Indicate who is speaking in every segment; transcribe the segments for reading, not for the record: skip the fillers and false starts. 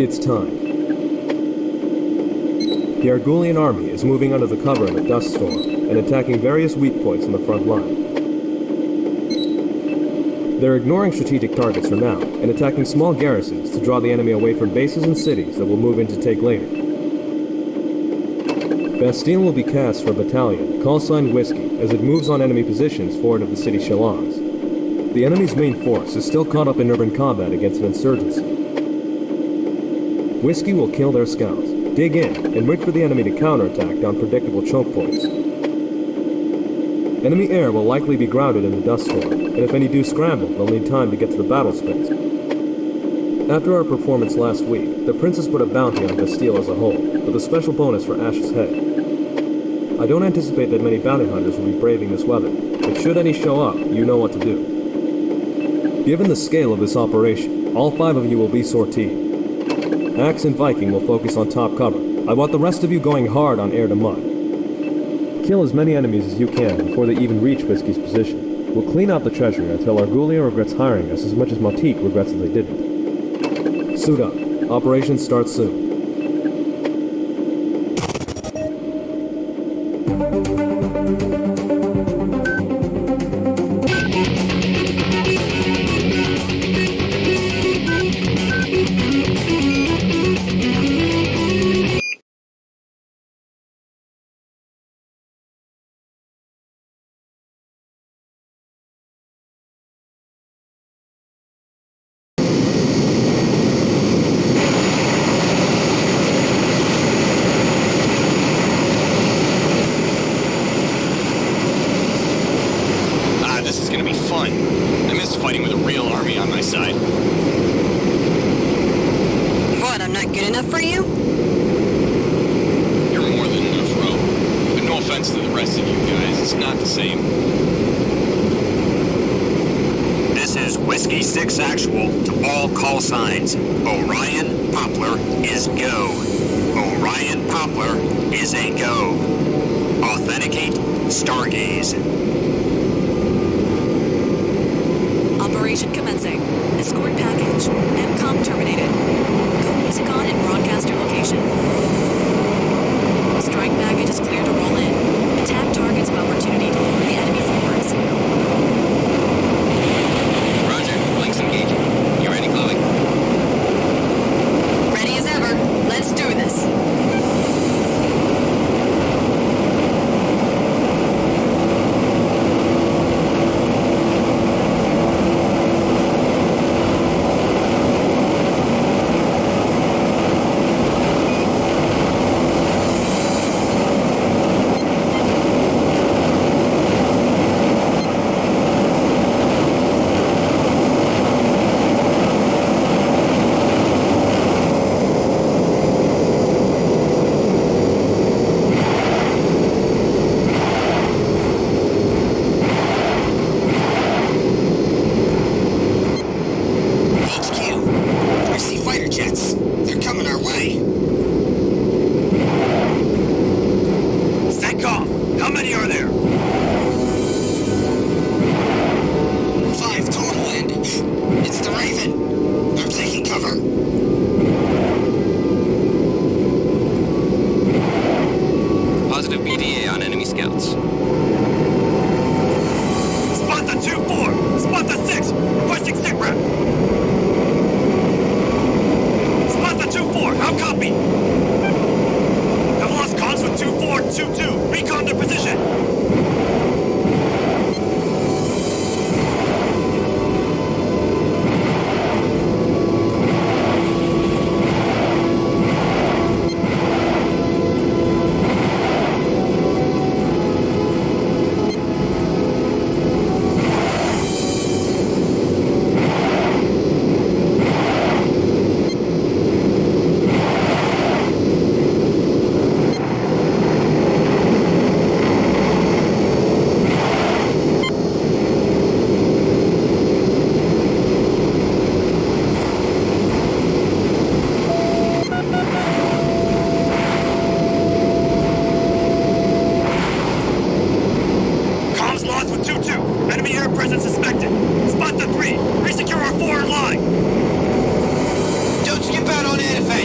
Speaker 1: It's time. The Argulian army is moving under the cover of a dust storm and attacking various weak points on the front line. They're ignoring strategic targets for now and attacking small garrisons to draw the enemy away from bases and cities that we'll move in to take later. Bastille will be cast for a battalion, call sign Whiskey, as it moves on enemy positions forward of the city Chalons. The enemy's main force is still caught up in urban combat against an insurgency. Whiskey will kill their scouts, dig in, and wait for the enemy to counterattack down predictable choke points. Enemy air will likely be grounded in the dust storm, and if any do scramble, they'll need time to get to the battle space. After our performance last week, the Princess put a bounty on Bastille as a whole, with a special bonus for Ash's head. I don't anticipate that many bounty hunters will be braving this weather, but should any show up, you know what to do. Given the scale of this operation, all 5 of you will be sortied. Axe and Viking will focus on top cover. I want the rest of you going hard on air to mud. Kill as many enemies as you can before they even reach Whiskey's position. We'll clean out the treasury until Argulia regrets hiring us as much as Mautique regrets that they didn't. Suit up. Operation starts soon.
Speaker 2: Orion, Poplar is go. Orion, Poplar is a go. Authenticate, stargaze.
Speaker 3: Operation commencing. Escort package. MCOM terminated. Go music on and broadcast your location. Strike package is clear to roll in. Attack targets of opportunity to lure the enemy forwards.
Speaker 4: Roger. Links engaging. You ready, Chloe?
Speaker 3: Ready as ever. Let's do this.
Speaker 2: Don't skip out on that effect.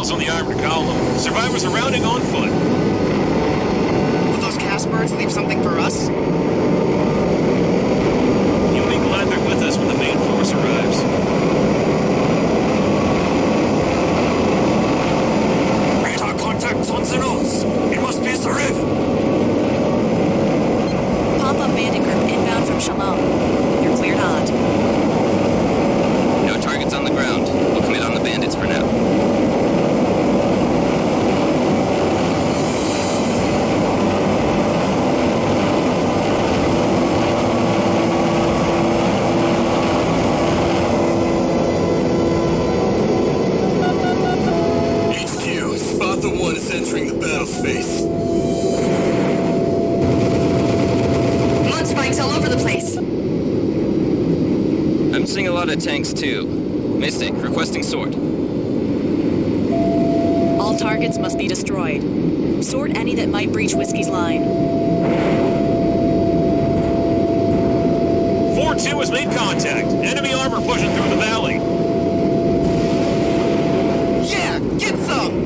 Speaker 5: miles on the armored column. Survivors are rounding on foot.
Speaker 6: Will those cast birds leave something for us?
Speaker 5: You'll be glad they're with us when the main force arrives.
Speaker 2: Radar contact on the nose. It must be the Friv.
Speaker 3: Pop-up bandit group inbound from Shalom. You're cleared hot.
Speaker 4: No targets on the ground. We'll commit on the bandits for now.
Speaker 2: HQ, spot the one is entering the battle space.
Speaker 3: Blood spikes all over the place.
Speaker 4: I'm seeing a lot of tanks too. Mystic, requesting sword.
Speaker 3: All targets must be destroyed. Sort any that might breach Whiskey's line.
Speaker 5: 4-2 has made contact. Enemy armor pushing through the valley.
Speaker 6: Yeah, get some!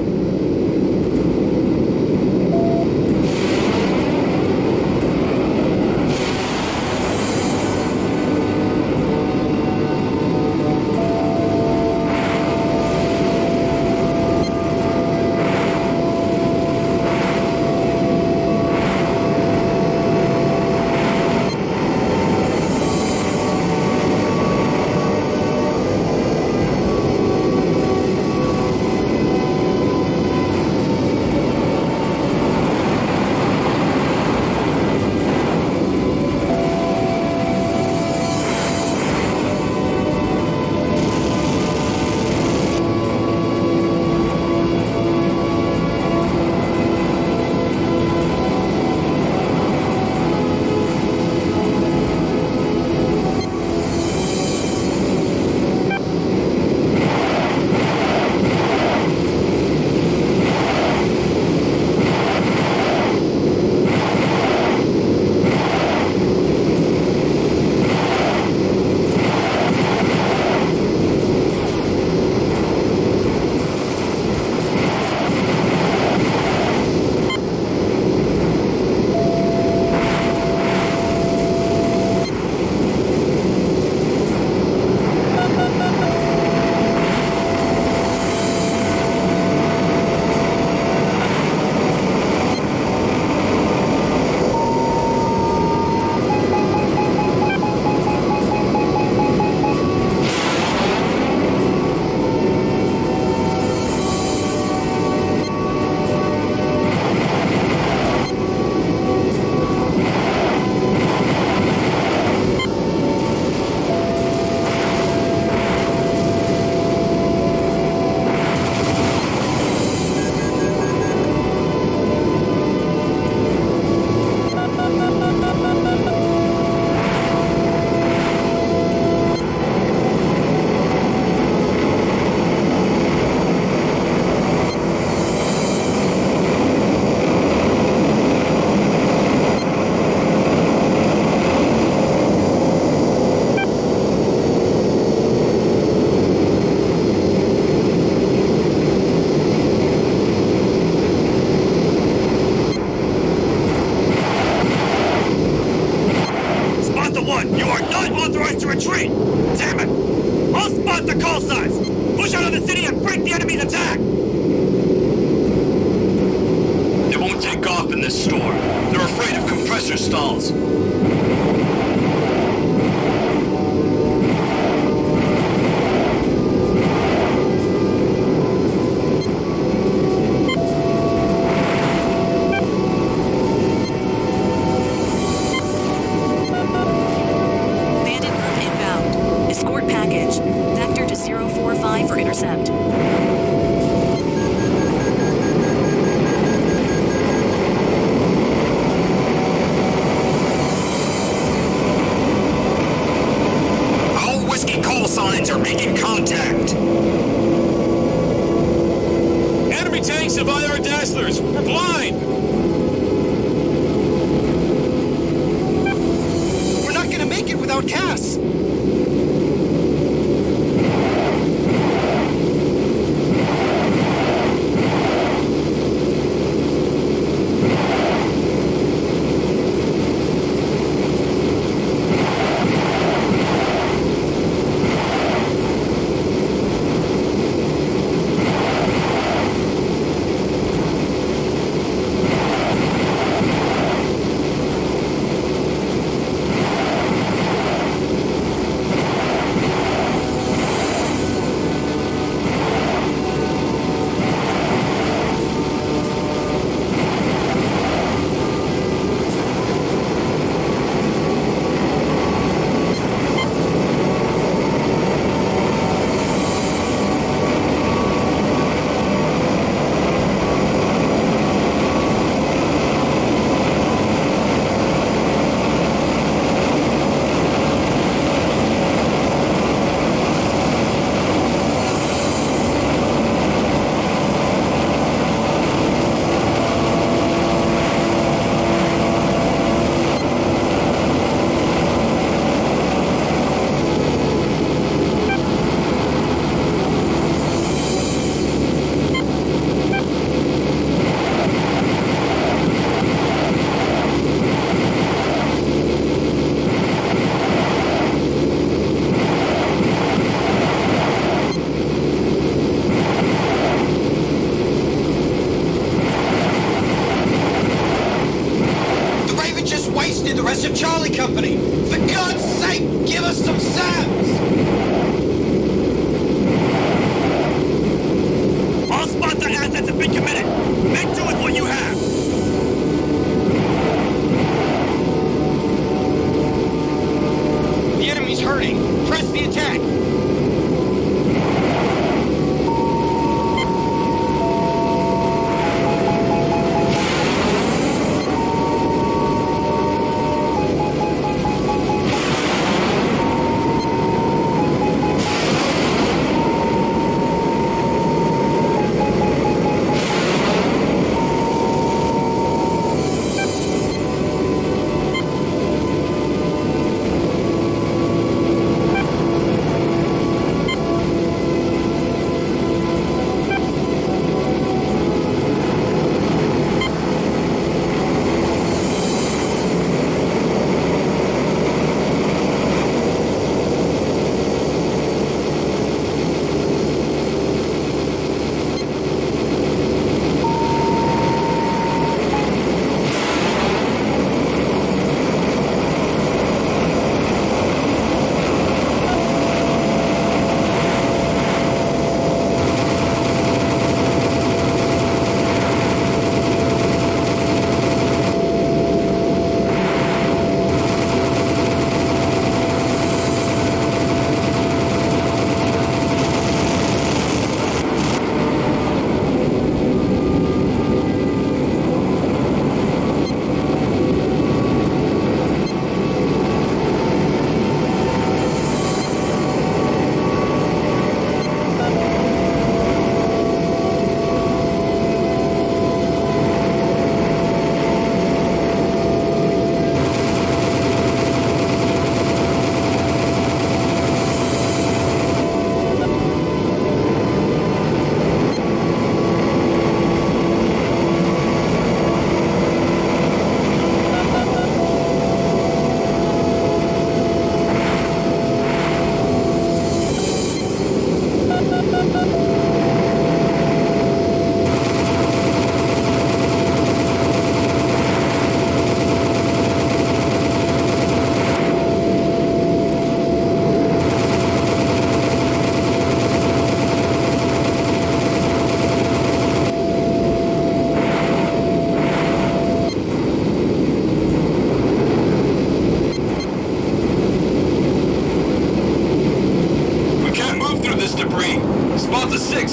Speaker 2: retreat! Damn it! I'll spot the call signs! Push out of the city and break the enemy's attack! They won't take off in this storm. They're afraid of compressor stalls. assembly company! For God's sake, give us some sounds! All sponsor assets have been committed! Make do with what you have! The enemy's hurting! Press the attack!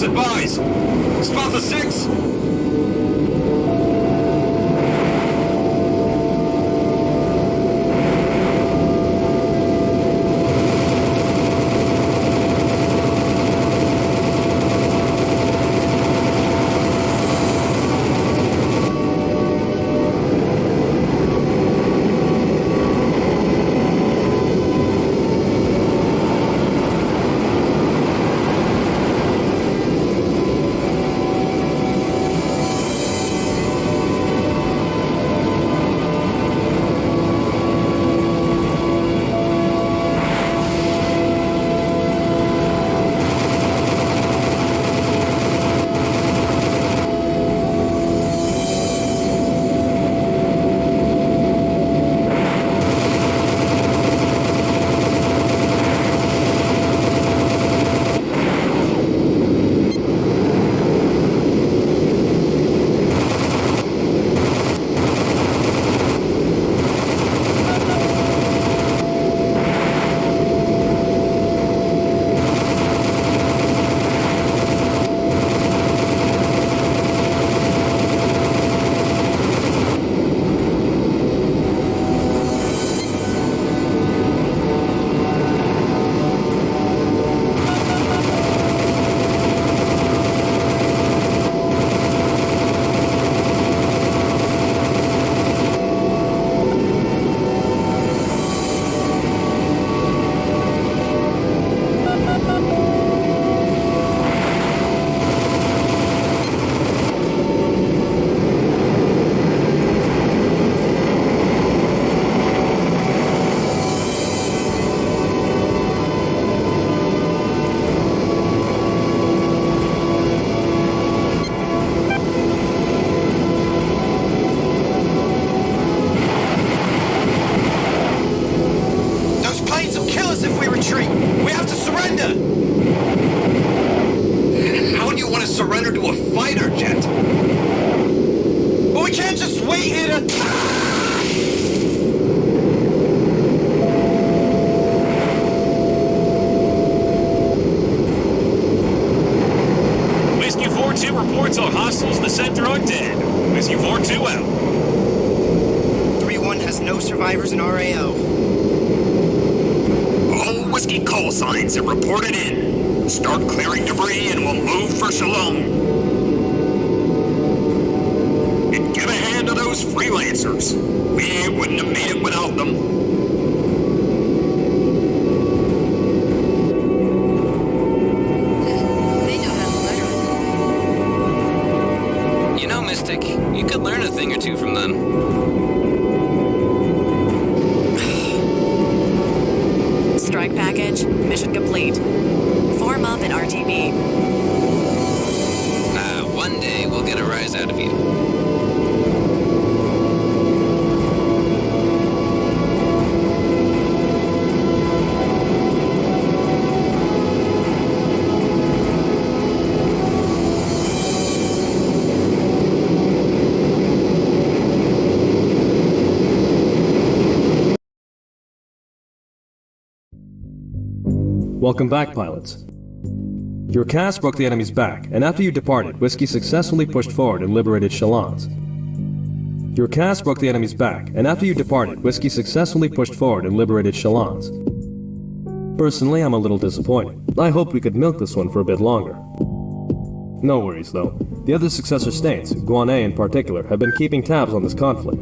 Speaker 2: Advise! Spot the 6!
Speaker 5: HQ reports on hostiles in the center are dead. Whiskey 4-2 out.
Speaker 6: 3-1 has no survivors in RAO.
Speaker 2: All whiskey call signs have reported in. Start clearing debris and we'll move for Shalom. And give a hand to those freelancers. We wouldn't have made it without them.
Speaker 3: They know how to learn.
Speaker 4: You know, Mystic, you could learn a thing or two from them.
Speaker 3: Strike package, mission complete. Form up in RTB.
Speaker 4: One day we'll get a rise out of you.
Speaker 1: Welcome back, pilots. Your cast broke the enemy's back, and after you departed, Whiskey successfully pushed forward and liberated Shalons. Your cast broke the enemy's back, and after you departed, Whiskey successfully pushed forward and liberated Shalons. Personally, I'm a little disappointed. I hoped we could milk this one for a bit longer. No worries, though. The other successor states, Guanay in particular, have been keeping tabs on this conflict.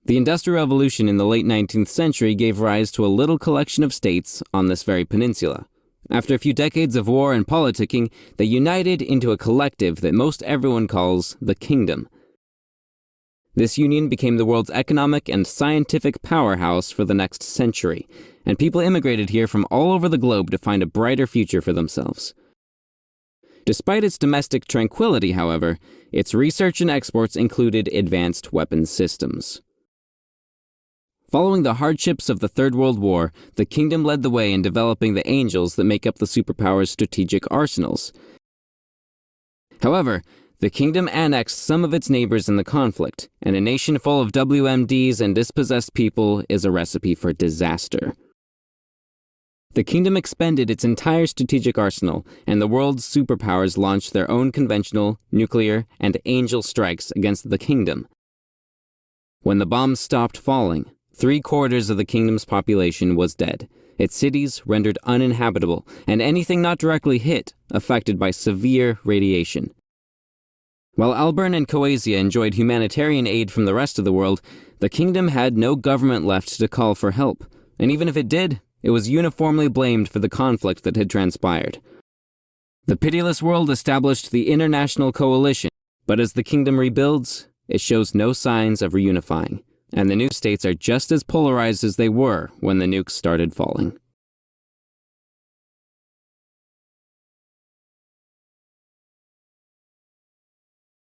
Speaker 7: The Industrial Revolution in the late 19th century gave rise to a little collection of states on this very peninsula. After a few decades of war and politicking, they united into a collective that most everyone calls the Kingdom. This union became the world's economic and scientific powerhouse for the next century, and people immigrated here from all over the globe to find a brighter future for themselves. Despite its domestic tranquility, however, its research and exports included advanced weapons systems. Following the hardships of the Third World War, the Kingdom led the way in developing the angels that make up the superpower's strategic arsenals. However, the Kingdom annexed some of its neighbors in the conflict, and a nation full of WMDs and dispossessed people is a recipe for disaster. The Kingdom expended its entire strategic arsenal, and the world's superpowers launched their own conventional, nuclear, and angel strikes against the Kingdom. When the bombs stopped falling, 3/4 of the Kingdom's population was dead, its cities rendered uninhabitable, and anything not directly hit affected by severe radiation. While Alburn and Coasia enjoyed humanitarian aid from the rest of the world, the Kingdom had no government left to call for help, and even if it did, it was uniformly blamed for the conflict that had transpired. The pitiless world established the International Coalition, but as the Kingdom rebuilds, it shows no signs of reunifying, and the new states are just as polarized as they were when the nukes started falling.